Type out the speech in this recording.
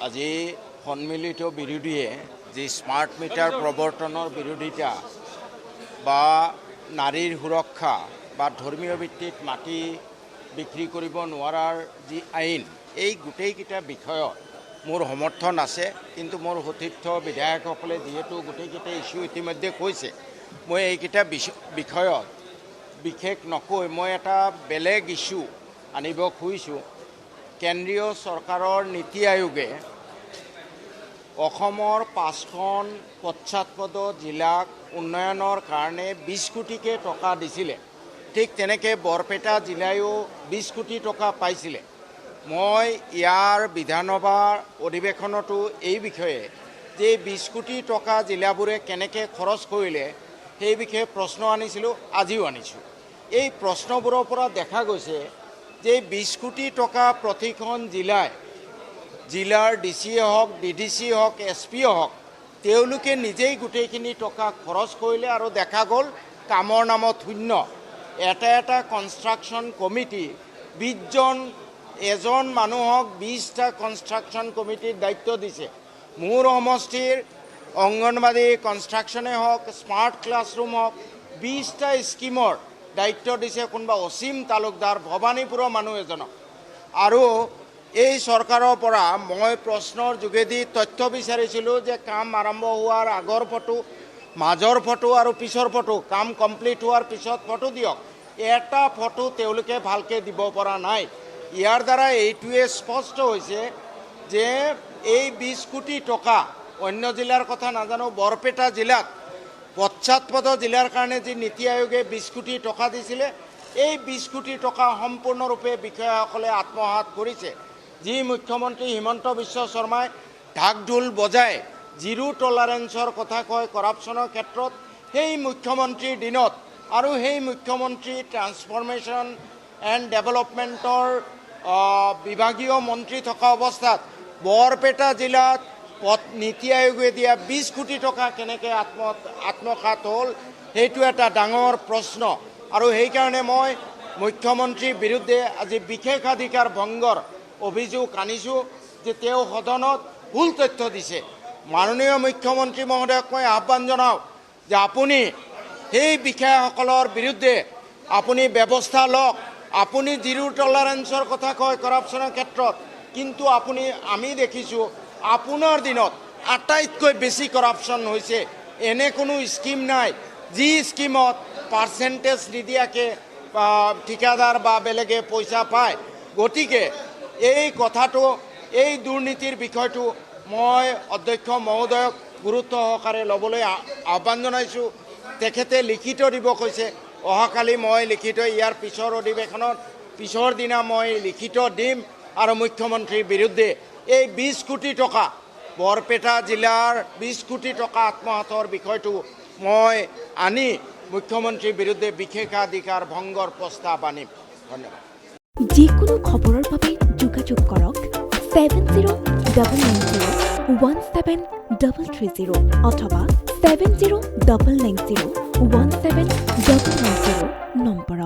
আজি সন্মিলিত বিৰোধীয়ে যি স্মাৰ্ট মিটাৰ প্ৰৱৰ্তনৰ বিৰোধিতা বা নাৰীৰ সুৰক্ষা বা ধৰ্মীয় ভিত্তিত মাটি বিক্ৰী কৰিব নোৱাৰাৰ যি আইন, এই গোটেইকেইটা বিষয়ত মোৰ সমৰ্থন আছে। কিন্তু মোৰ সতীৰ্থ বিধায়কসকলে যিহেতু গোটেইকেইটা ইস্যু ইতিমধ্যে কৈছে, মই এইকেইটা বিষয়ত বিশেষ নকৈ মই এটা বেলেগ ইস্যু আনিব খুজিছোঁ। কেন্দ্ৰীয় চৰকাৰৰ নীতি আয়োগে অসমৰ 5খন পশ্চাৎপদ জিলাক উন্নয়নৰ কাৰণে 20 কোটিকে টকা দিছিলে। ঠিক তেনেকৈ বৰপেটা জিলায়ো 20 কোটি টকা পাইছিলে। মই ইয়াৰ বিধানসভাৰ অধিৱেশনতো এই বিষয়ে যে 20 কোটি টকা জিলাবোৰে কেনেকৈ খৰচ কৰিলে সেই বিষয়ে প্ৰশ্ন আনিছিলোঁ, আজিও আনিছোঁ। এই প্ৰশ্নবোৰৰ পৰা দেখা গৈছে যে 20 কোটি টকা প্ৰতিখন জিলাৰ ডিচিয়ে হওক, ডিডিচিয়ে হওক, এছপিয়ে হওক, তেওঁলোকে নিজেই গোটেইখিনি টকা খৰচ কৰিলে আৰু দেখা গ'ল কামৰ নামত শূন্য। এটা কনষ্ট্ৰাকশ্যন কমিটি 20জন, এজন মানুহক 20টা কনষ্ট্ৰাকশ্যন কমিটিৰ দায়িত্ব দিছে। মোৰ সমষ্টিৰ অংগনবাদী কনষ্ট্ৰাকশ্যনে হওক, স্মাৰ্ট ক্লাছৰুম হওক, 20টা স্কিমৰ দায়িত্ব দিছে কোনোবা অসীম তালুকদাৰ, ভৱানীপুৰৰ মানুহ এজনক। আৰু এই চৰকাৰৰ পৰা মই প্ৰশ্নৰ যোগেদি তথ্য বিচাৰিছিলোঁ যে কাম আৰম্ভ হোৱাৰ আগৰ ফটো, মাজৰ ফটো আৰু পিছৰ ফটো, কাম কমপ্লিট হোৱাৰ পিছত ফটো দিয়ক। এটা ফটো তেওঁলোকে ভালকৈ দিব পৰা নাই। ইয়াৰ দ্বাৰা এইটোৱে স্পষ্ট হৈছে যে এই 20 কোটি টকা, অন্য জিলাৰ কথা নাজানো, বৰপেটা জিলাত পশ্চাৎপদ জিলাৰ কাৰণে যি নীতি আয়োগে 20 কোটি টকা দিছিলে, এই 20 কোটি টকা সম্পূৰ্ণৰূপে বিষয়াসকলে আত্মসাৎ কৰিছে। যি মুখ্যমন্ত্ৰী হিমন্ত বিশ্ব শৰ্মাই ঢাক ঢোল বজাই জিৰো টলাৰেঞ্চৰ কথা কয় কৰাপশ্যনৰ ক্ষেত্ৰত, সেই মুখ্যমন্ত্ৰীৰ দিনত আৰু সেই মুখ্যমন্ত্ৰী ট্ৰান্সফৰ্মেশ্যন এণ্ড ডেভেলপমেণ্টৰ বিভাগীয় মন্ত্ৰী থকা অৱস্থাত বৰপেটা জিলাত নীতি আয়োগে দিয়া 20 কোটি টকা কেনেকৈ আত্মসাৎ হ'ল, সেইটো এটা ডাঙৰ প্ৰশ্ন। আৰু সেইকাৰণে মই মুখ্যমন্ত্ৰীৰ বিৰুদ্ধে আজি বিশেষাধিকাৰ ভংগৰ অভিযোগ আনিছোঁ যে তেওঁ সদনত ভুল তথ্য দিছে। মাননীয় মুখ্যমন্ত্ৰী মহোদয়ক মই আহ্বান জনাওঁ যে আপুনি সেই বিষয়াসকলৰ বিৰুদ্ধে আপুনি ব্যৱস্থা লওক। আপুনি জিৰো টলাৰেঞ্চৰ কথা কয় কৰাপশ্যনৰ ক্ষেত্ৰত, কিন্তু আমি দেখিছোঁ আপোনাৰ দিনত আটাইতকৈ বেছি কৰাপশ্যন হৈছে। এনে কোনো স্কিম নাই যি স্কিমত পাৰ্চেণ্টেজ নিদিয়াকৈ ঠিকাদাৰ বা বেলেগে পইচা পায়। গতিকে এই কথাটো, এই দুৰ্নীতিৰ বিষয়টো মই অধ্যক্ষ মহোদয়ক গুৰুত্ব সহকাৰে ল'বলৈ আহ্বান জনাইছোঁ। তেখেতে লিখিত দিব কৈছে। অহাকালি মই লিখিত, ইয়াৰ পিছৰ অধিৱেশনত পিছৰ দিনা মই লিখিত দিম আৰু মুখ্যমন্ত্ৰীৰ বিৰুদ্ধে এই 20 কোটি টকা, বৰপেটা জিলাৰ 20 কোটি টকা আত্মসাতৰ বিষয়টো মই আনি মুখ্যমন্ত্ৰীৰ বিৰুদ্ধে বিশেষাধিকাৰ ভংগৰ প্ৰস্তাৱ আনিম। ধন্যবাদ। যিকোনো খবৰৰ বাবে যোগাযোগ কৰক 7090173330 অথবা 7099017990 নম্বৰত।